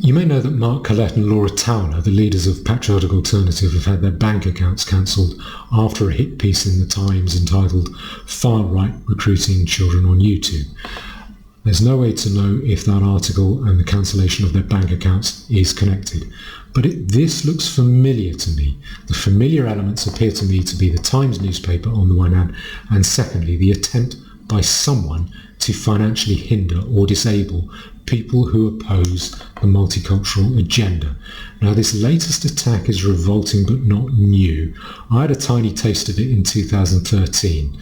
You may know that Mark Collett and Laura Towler, the leaders of Patriotic Alternative, have had their bank accounts cancelled after a hit piece in the Times entitled "Far-Right Recruiting Children on YouTube." There's no way to know if that article and the cancellation of their bank accounts is connected. But this looks familiar to me. The familiar elements appear to me to be the Times newspaper on the one hand, and secondly, the attempt by someone to financially hinder or disable people who oppose the multicultural agenda. Now, this latest attack is revolting but not new. I had a tiny taste of it in 2013.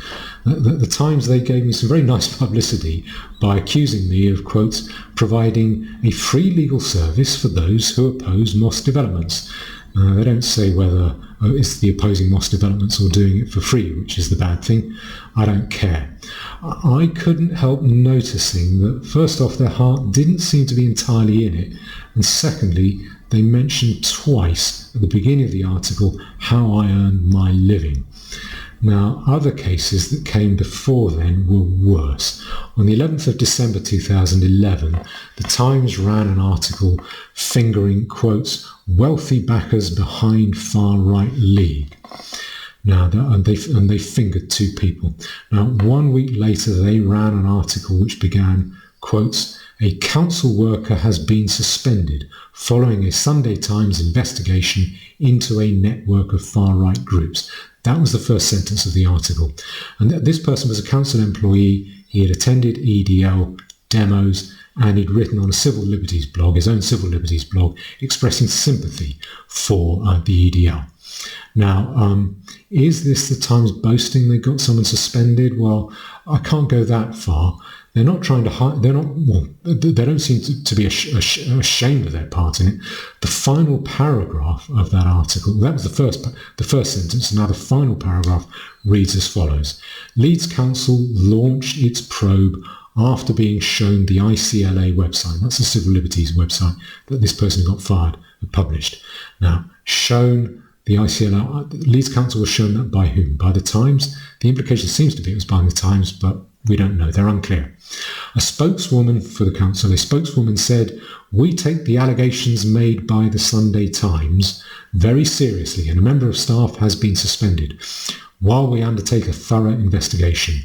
The Times, they gave me some very nice publicity by accusing me of, quotes, providing a free legal service for those who oppose mosque developments. They don't say whether it's the opposing mosque developments or doing it for free, which is the bad thing. I don't care. I couldn't help noticing that, first off, their heart didn't seem to be entirely in it, and secondly, they mentioned twice at the beginning of the article how I earned my living. Now, other cases that came before then were worse. On the 11th of December 2011, the Times ran an article fingering, quotes, wealthy backers behind far-right league. Now, and they fingered two people. Now, 1 week later, they ran an article which began, quotes, a council worker has been suspended following a Sunday Times investigation into a network of far-right groups. That was the first sentence of the article. And this person was a council employee. He had attended EDL demos and he'd written on a civil liberties blog, his own civil liberties blog, expressing sympathy for the EDL. Now, is this the Times boasting they got someone suspended? Well, I can't go that far. They're not trying to hide. They don't seem to be ashamed of their part in it. The final paragraph of that article, that was the first sentence. Now the final paragraph reads as follows: Leeds Council launched its probe after being shown the ICLA website. That's the civil liberties website that this person who got fired had published. Now, shown the ICLA, Leeds Council was shown that by whom? By the Times. The implication seems to be it was by the Times, but we don't know. They're unclear. A spokeswoman for the council, a spokeswoman said, we take the allegations made by the Sunday Times very seriously, and a member of staff has been suspended while we undertake a thorough investigation.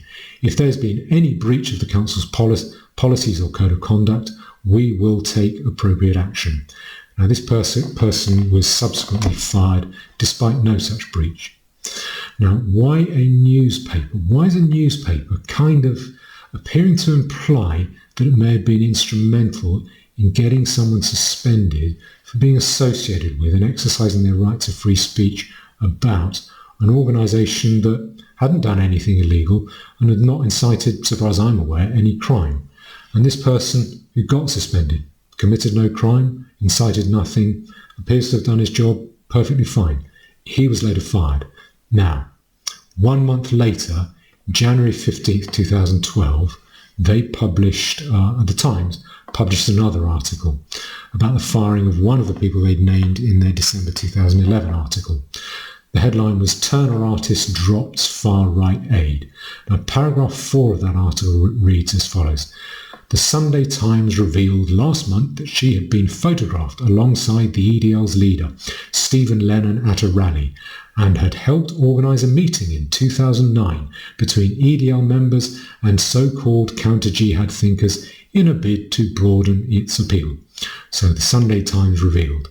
If there's been any breach of the council's policies or code of conduct, we will take appropriate action. Now, this person was subsequently fired despite no such breach. Now, why a newspaper? Why is a newspaper kind of appearing to imply that it may have been instrumental in getting someone suspended for being associated with and exercising their right to free speech about an organisation that hadn't done anything illegal and had not incited, so far as I'm aware, any crime? And this person who got suspended committed no crime, incited nothing, appears to have done his job perfectly fine. He was later fired. Now, 1 month later, January 15th, 2012, they published, the Times published another article about the firing of one of the people they'd named in their December 2011 article. The headline was Turner Artist Drops Far-Right Aid. Now, paragraph 4 of that article reads as follows. The Sunday Times revealed last month that she had been photographed alongside the EDL's leader, Stephen Lennon, at a rally, and had helped organise a meeting in 2009 between EDL members and so-called counter-jihad thinkers in a bid to broaden its appeal. So the Sunday Times revealed.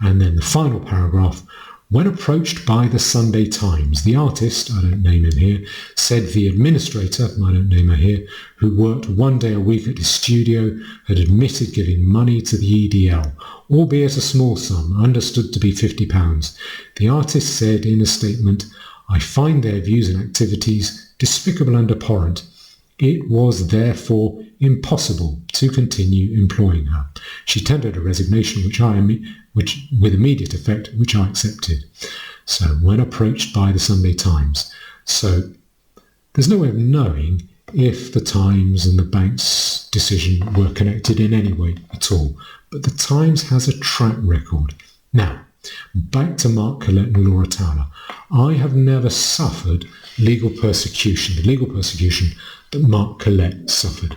And then the final paragraph, when approached by the Sunday Times, the artist, I don't name him here, said the administrator, I don't name her here, who worked 1 day a week at his studio, had admitted giving money to the EDL, albeit a small sum, understood to be £50. The artist said in a statement, I find their views and activities despicable and abhorrent. It was therefore impossible to continue employing her. She tendered a resignation which with immediate effect, which I accepted. So when approached by the Sunday Times. So there's no way of knowing if the Times and the bank's decision were connected in any way at all. But the Times has a track record. Now, back to Mark Collett and Laura Towler. I have never suffered legal persecution, the legal persecution that Mark Collett suffered.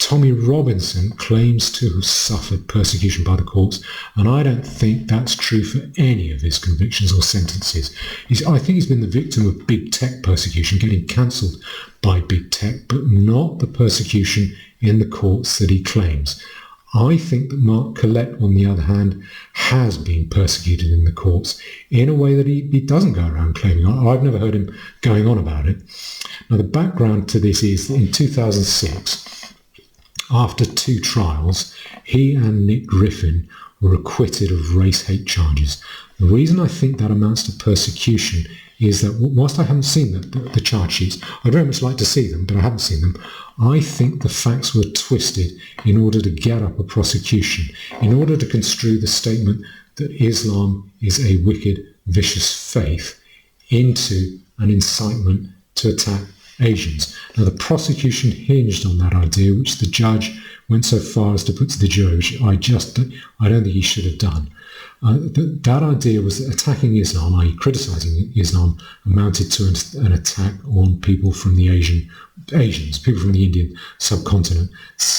Tommy Robinson claims to have suffered persecution by the courts, and I don't think that's true for any of his convictions or sentences. I think he's been the victim of big tech persecution, getting cancelled by big tech, but not the persecution in the courts that he claims. I think that Mark Collett, on the other hand, has been persecuted in the courts in a way that he doesn't go around claiming. I've never heard him going on about it. Now, the background to this is that in 2006, after 2 trials, he and Nick Griffin were acquitted of race hate charges. The reason I think that amounts to persecution is that whilst I haven't seen the charge sheets, I'd very much like to see them, but I haven't seen them. I think the facts were twisted in order to get up a prosecution, in order to construe the statement that Islam is a wicked, vicious faith into an incitement to attack Asians. Now, the prosecution hinged on that idea, which the judge went so far as to put to the jury, which I don't think he should have done. That idea was that attacking Islam, i.e. criticising Islam, amounted to an attack on people from the Asians, people from the Indian subcontinent.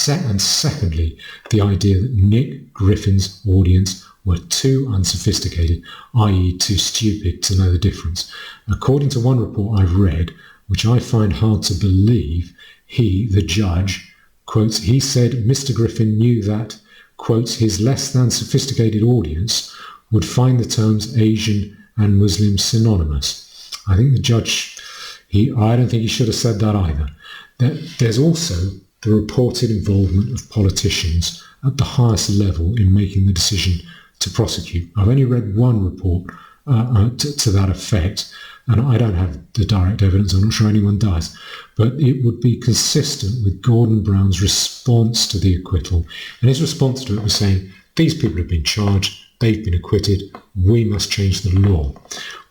And secondly, the idea that Nick Griffin's audience were too unsophisticated, i.e. too stupid to know the difference. According to one report I've read, which I find hard to believe, the judge, quotes, he said Mr. Griffin knew that, quotes, his less than sophisticated audience would find the terms Asian and Muslim synonymous. I think the judge, I don't think he should have said that either. There's also the reported involvement of politicians at the highest level in making the decision to prosecute. I've only read one report to that effect, and I don't have the direct evidence. I'm not sure anyone does, but it would be consistent with Gordon Brown's response to the acquittal. And his response to it was saying, these people have been charged, they've been acquitted, we must change the law.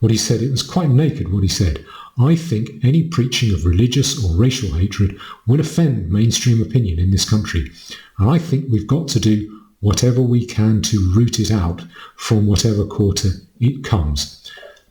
What he said, it was quite naked what he said. I think any preaching of religious or racial hatred will offend mainstream opinion in this country. And I think we've got to do whatever we can to root it out from whatever quarter it comes.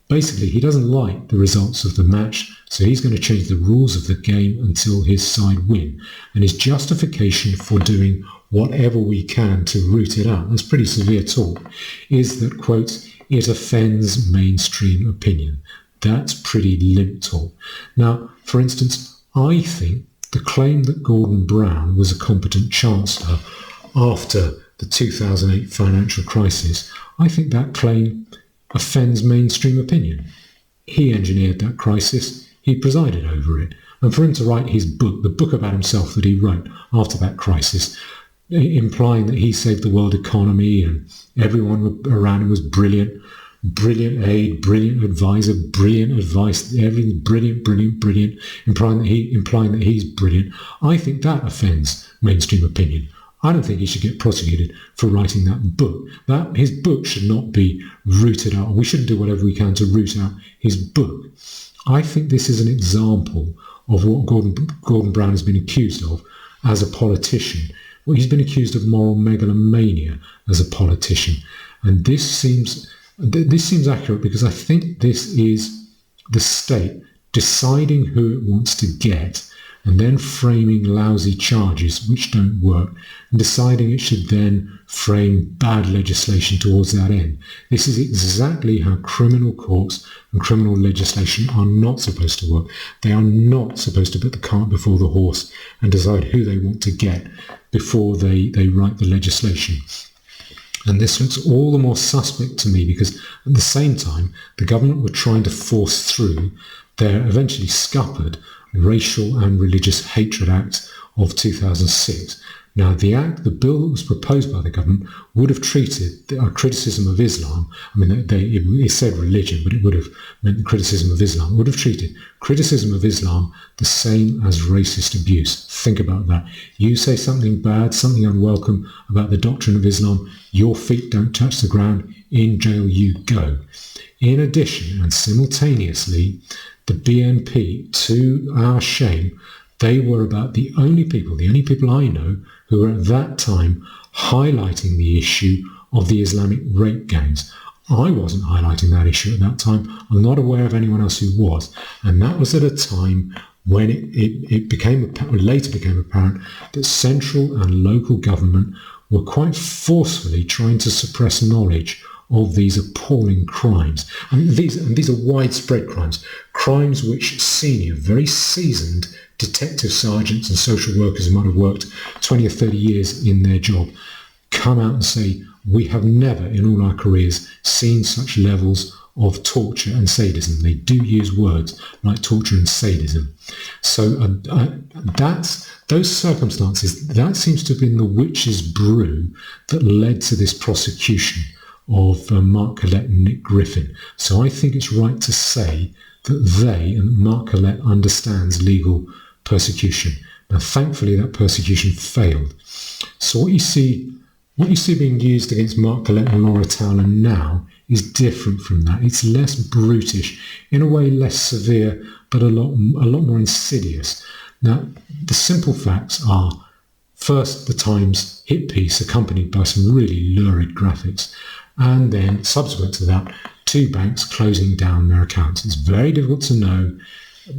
Basically, he doesn't like the results of the match, so he's going to change the rules of the game until his side win. And his justification for doing whatever we can to root it out, that's pretty severe talk, is that, quote, it offends mainstream opinion. That's pretty limp talk. Now, for instance, I think the claim that Gordon Brown was a competent chancellor after the 2008 financial crisis, I think that claim offends mainstream opinion. He engineered that crisis, he presided over it. And for him to write his book, the book about himself that he wrote after that crisis, implying that he saved the world economy and everyone around him was brilliant aid, brilliant advisor, brilliant advice, everything brilliant, implying that he's brilliant, I think that offends mainstream opinion. I don't think he should get prosecuted for writing that book. His book should not be rooted out. We shouldn't do whatever we can to root out his book. I think this is an example of what Gordon Brown has been accused of as a politician. Well, he's been accused of moral megalomania as a politician. And this seems accurate because I think this is the state deciding who it wants to get and then framing lousy charges which don't work, and deciding it should then frame bad legislation towards that end. This is exactly how criminal courts and criminal legislation are not supposed to work. They are not supposed to put the cart before the horse and decide who they want to get before they write the legislation. And this looks all the more suspect to me because at the same time, the government were trying to force through their eventually scuppered Racial and Religious Hatred Act of 2006. Now, the bill that was proposed by the government would have treated criticism of Islam, it said religion, but it would have meant the criticism of Islam, would have treated criticism of Islam the same as racist abuse. Think about that. You say something bad, something unwelcome about the doctrine of Islam, your feet don't touch the ground, in jail you go. In addition, and simultaneously, the BNP, to our shame, they were about the only people I know who were at that time highlighting the issue of the Islamic rape gangs. I wasn't highlighting that issue at that time. I'm not aware of anyone else who was. And that was at a time when it later became apparent that central and local government were quite forcefully trying to suppress knowledge of these appalling crimes. And these are widespread crimes which senior, very seasoned detective sergeants and social workers who might have worked 20 or 30 years in their job come out and say, we have never in all our careers seen such levels of torture and sadism. They do use words like torture and sadism. So those circumstances, that seems to have been the witch's brew that led to this prosecution of Mark Collett and Nick Griffin. So I think it's right to say that Mark Collett understands legal persecution. Now, thankfully, that persecution failed. So what you see being used against Mark Collett and Laura Towler now is different from that. It's less brutish, in a way less severe, but a lot more insidious. Now, the simple facts are, first, the Times hit piece accompanied by some really lurid graphics, and then, subsequent to that, 2 banks closing down their accounts. It's very difficult to know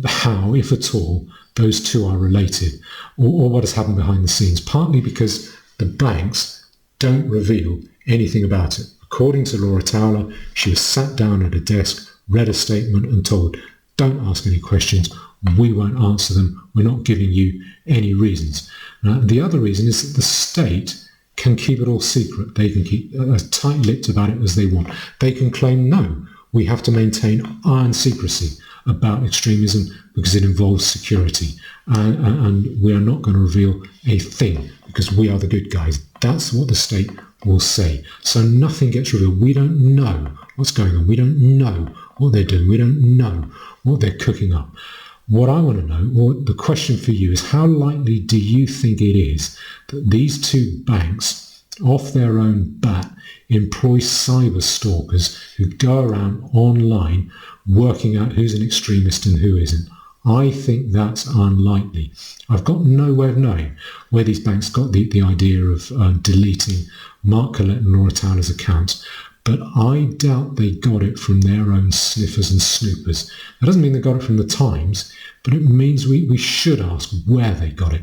how, if at all, those two are related, or what has happened behind the scenes, partly because the banks don't reveal anything about it. According to Laura Towler, she was sat down at a desk, read a statement and told, don't ask any questions, we won't answer them, we're not giving you any reasons. The other reason is that the state can keep it all secret. They can keep as tight-lipped about it as they want. They can claim, no, we have to maintain iron secrecy about extremism because it involves security, and we are not going to reveal a thing because we are the good guys. That's what the state will say. So nothing gets revealed. We don't know what's going on. We don't know what they're doing. We don't know what they're cooking up. What I want to know, or the question for you, is how likely do you think it is that these 2 banks, off their own bat, employ cyber stalkers who go around online working out who's an extremist and who isn't? I think that's unlikely. I've got no way of knowing where these banks got the idea of deleting Mark Collett and Laura Towler's accounts, but I doubt they got it from their own sniffers and snoopers. That doesn't mean they got it from the Times, but it means we should ask where they got it.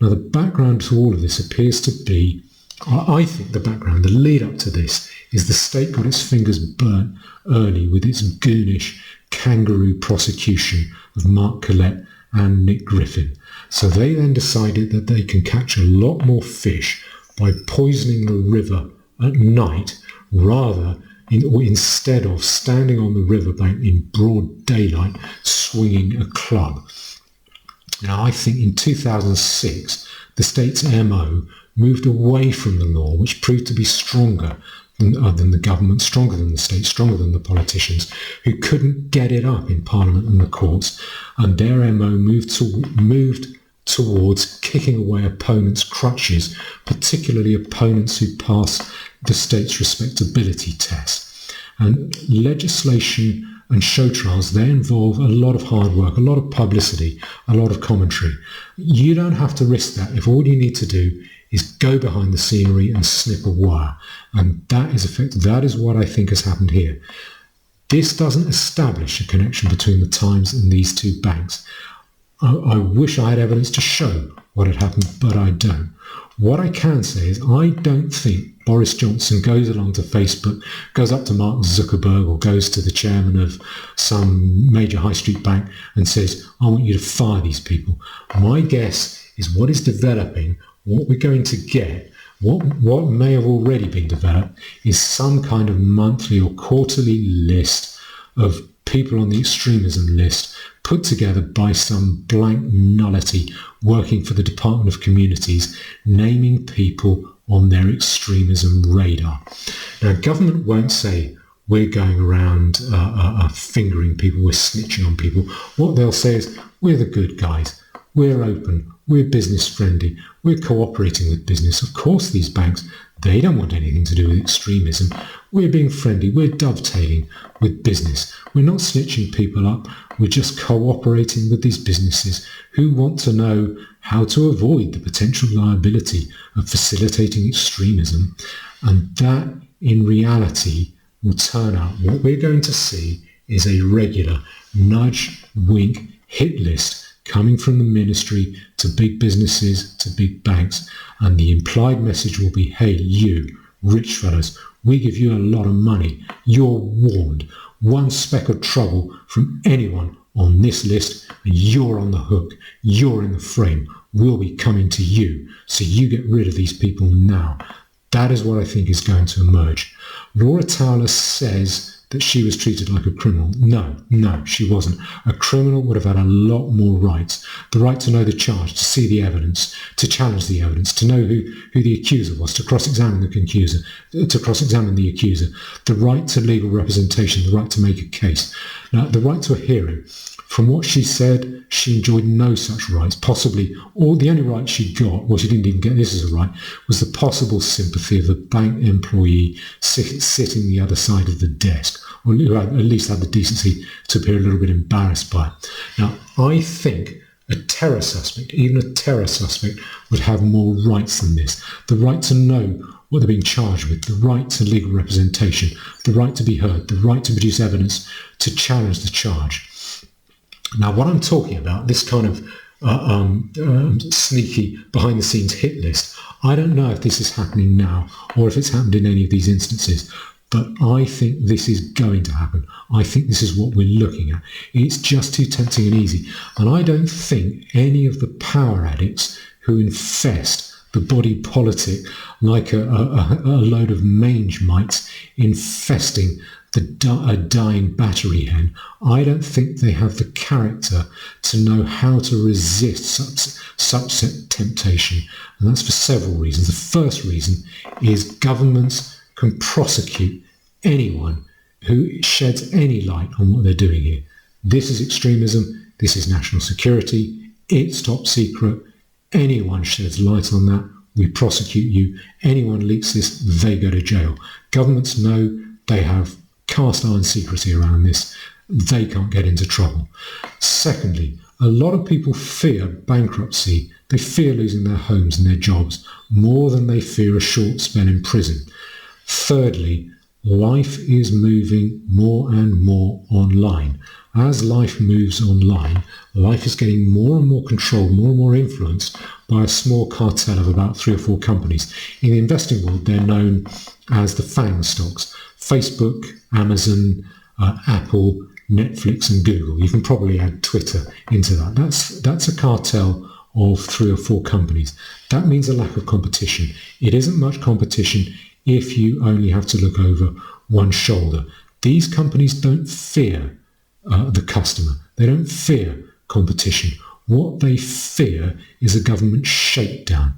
Now, the background to all of this appears to be, I think the lead up to this, is the state got its fingers burnt early with its goonish kangaroo prosecution of Mark Collett and Nick Griffin. So they then decided that they can catch a lot more fish by poisoning the river at night instead of standing on the riverbank in broad daylight swinging a club. Now, I think in 2006, the state's MO moved away from the law, which proved to be stronger than the government, stronger than the state, stronger than the politicians, who couldn't get it up in Parliament and the courts, and their MO moved towards kicking away opponents' crutches, particularly opponents who pass the state's respectability test. And legislation and show trials, they involve a lot of hard work, a lot of publicity, a lot of commentary. You don't have to risk that if all you need to do is go behind the scenery and snip a wire. And that is what I think has happened here. This doesn't establish a connection between the Times and these 2 banks. I wish I had evidence to show what had happened, but I don't. What I can say is I don't think Boris Johnson goes along to Facebook, goes up to Mark Zuckerberg or goes to the chairman of some major high street bank and says, I want you to fire these people. My guess is what is developing, what we're going to get, what may have already been developed, is some kind of monthly or quarterly list of people on the extremism list put together by some blank nullity working for the Department of Communities, naming people on their extremism radar. Now, government won't say we're going around fingering people, we're snitching on people. What they'll say is we're the good guys, we're open, we're business friendly, we're cooperating with business. Of course, these banks, they don't want anything to do with extremism. We're being friendly, we're dovetailing with business. We're not snitching people up, we're just cooperating with these businesses who want to know how to avoid the potential liability of facilitating extremism. And that, in reality, will turn out what we're going to see is a regular nudge, wink, hit list coming from the ministry to big businesses, to big banks, and the implied message will be, hey, you, rich fellas, we give you a lot of money. You're warned. One speck of trouble from anyone on this list, and you're on the hook. You're in the frame. We'll be coming to you. So you get rid of these people now. That is what I think is going to emerge. Laura Towler says that she was treated like a criminal. No, she wasn't. A criminal would have had a lot more rights. The right to know the charge, to see the evidence, to challenge the evidence, to know who the accuser was, to cross-examine the accuser, the right to legal representation, the right to make a case. Now, the right to a hearing. From what she said, she enjoyed no such rights. Possibly, or the only right she got, well, she didn't even get this as a right, was the possible sympathy of a bank employee sitting the other side of the desk, or who at least had the decency to appear a little bit embarrassed by it. Now, I think a terror suspect, even a terror suspect, would have more rights than this. The right to know what they're being charged with, the right to legal representation, the right to be heard, the right to produce evidence to challenge the charge. Now, what I'm talking about, this kind of sneaky behind-the-scenes hit list, I don't know if this is happening now or if it's happened in any of these instances, but I think this is going to happen. I think this is what we're looking at. It's just too tempting and easy. And I don't think any of the power addicts who infest the body politic like a load of mange mites infesting a dying battery hen, I don't think they have the character to know how to resist such temptation. And that's for several reasons. The first reason is governments can prosecute anyone who sheds any light on what they're doing here. This is extremism. This is national security. It's top secret. Anyone sheds light on that, we prosecute you. Anyone leaks this, they go to jail. Governments know they have cast iron secrecy around this. They can't get into trouble. Secondly, a lot of people fear bankruptcy. They fear losing their homes and their jobs more than they fear a short spell in prison. Thirdly, life is moving more and more online. As life moves online, life is getting more and more controlled, more and more influenced by a small cartel of about 3 or 4 companies. In the investing world, they're known as the FANG stocks: Facebook, Amazon, Apple, Netflix and Google. You can probably add Twitter into that. That's a cartel of 3 or 4 companies. That means a lack of competition. It isn't much competition if you only have to look over one shoulder. These companies don't fear the customer. They don't fear competition. What they fear is a government shakedown.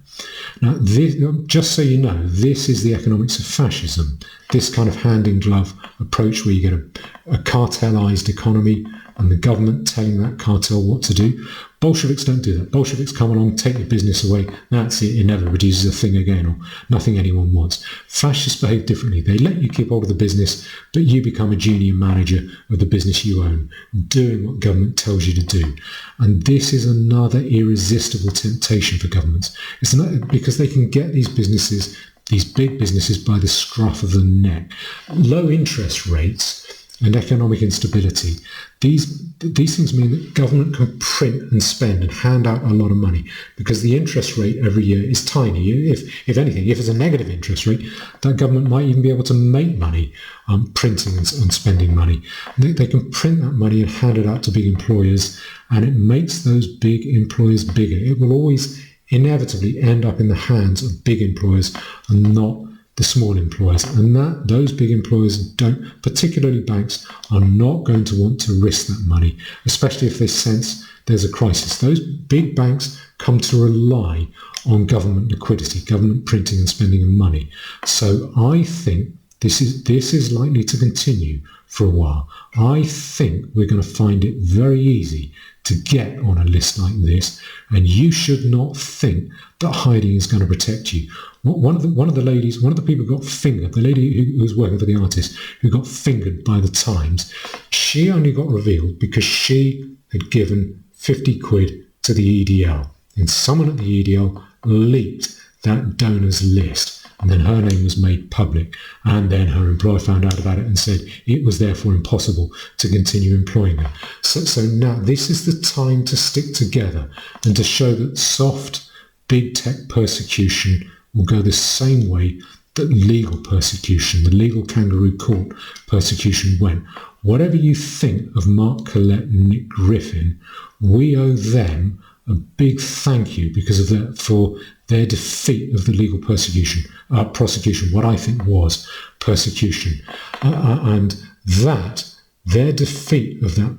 Now, this, just so you know, this is the economics of fascism, this kind of hand-in-glove approach where you get a cartelized economy and the government telling that cartel what to do. Bolsheviks don't do that. Bolsheviks come along, take your business away. That's it. It never produces a thing again, or nothing anyone wants. Fascists behave differently. They let you keep hold of the business, but you become a junior manager of the business you own, doing what government tells you to do. And this is another irresistible temptation for governments. It's not because they can get these businesses, these big businesses, by the scruff of the neck. Low interest rates and economic instability, these things mean that government can print and spend and hand out a lot of money because the interest rate every year is tiny. If anything, if it's a negative interest rate, that government might even be able to make money printing and spending money. They can print that money and hand it out to big employers, and it makes those big employers bigger. It will always inevitably end up in the hands of big employers and not the small employers, and those big employers don't, particularly banks, are not going to want to risk that money, especially if they sense there's a crisis. Those big banks come to rely on government liquidity, government printing and spending of money. So I think this is likely to continue for a while. I think we're going to find it very easy to get on a list like this, and you should not think that hiding is going to protect you. One of the people who got fingered, the lady who was working for the artist, who got fingered by the Times, she only got revealed because she had given 50 quid to the EDL, and someone at the EDL leaked that donors list. and then her name was made public, and then her employer found out about it and said it was therefore impossible to continue employing her. So now this is the time to stick together and to show that soft big tech persecution will go the same way that legal persecution, the legal kangaroo court persecution went. Whatever you think of Mark Collett and Nick Griffin, we owe them a big thank you for their defeat of the legal prosecution, what I think was persecution. And that, their defeat of that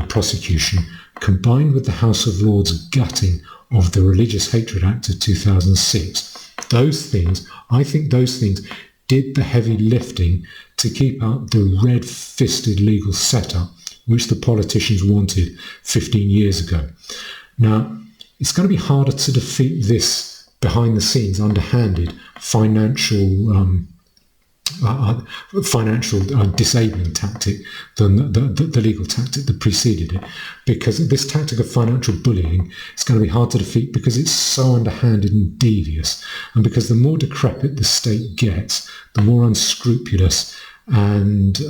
prosecution, combined with the House of Lords gutting of the Religious Hatred Act of 2006, I think those things did the heavy lifting to keep out the red-fisted legal setup which the politicians wanted 15 years ago. Now, it's going to be harder to defeat this behind-the-scenes, underhanded financial disabling tactic than the legal tactic that preceded it, because this tactic of financial bullying is going to be hard to defeat because it's so underhanded and devious, and because the more decrepit the state gets, the more unscrupulous and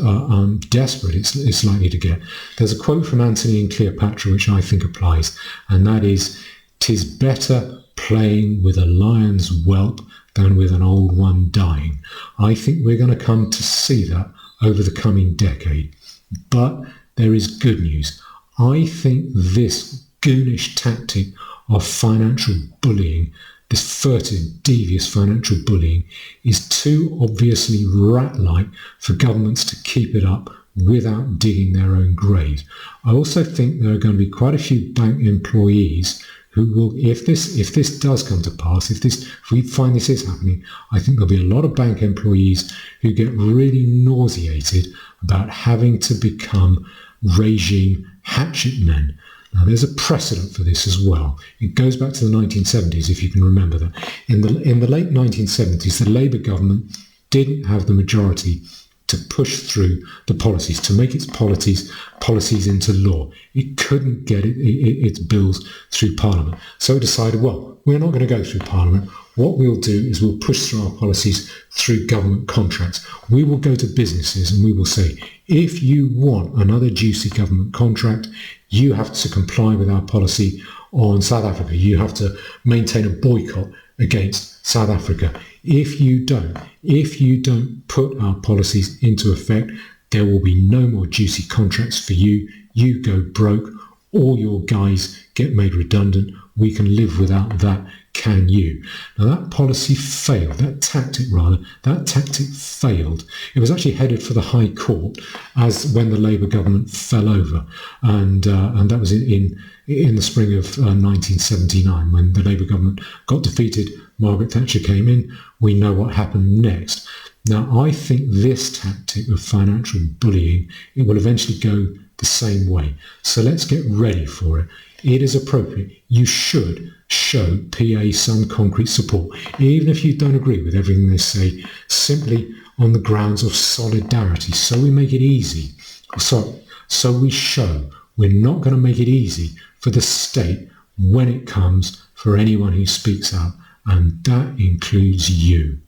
desperate it's likely to get. There's a quote from Antony and Cleopatra which I think applies, and that is, "'Tis better playing with a lion's whelp than with an old one dying." I think we're going to come to see that over the coming decade. But there is good news. I think this goonish tactic of financial bullying, this furtive, devious financial bullying, is too obviously rat-like for governments to keep it up without digging their own grave. I also think there are going to be quite a few bank employees who will, if this does come to pass, if we find this is happening, I think there'll be a lot of bank employees who get really nauseated about having to become regime hatchet men. Now, there's a precedent for this as well. It goes back to the 1970s, if you can remember that. In the late 1970s, the Labour government didn't have the majority to push through the policies, to make its policies into law. It couldn't get its bills through Parliament. So it decided, well, we're not going to go through Parliament. What we'll do is we'll push through our policies through government contracts. We will go to businesses and we will say, if you want another juicy government contract, you have to comply with our policy on South Africa. You have to maintain a boycott against South Africa. If you don't put our policies into effect, there will be no more juicy contracts for you. You go broke. All your guys get made redundant. We can live without that. Can you? Now that policy failed. That tactic failed. It was actually headed for the High Court as when the Labour government fell over, and that was in the spring of 1979 when the Labour government got defeated. Margaret Thatcher came in. We know what happened next. Now, I think this tactic of financial bullying, it will eventually go the same way. So let's get ready for it. It is appropriate. You should show PA some concrete support, even if you don't agree with everything they say, simply on the grounds of solidarity. So we make it easy. So we show we're not going to make it easy for the state when it comes for anyone who speaks out, and that includes you.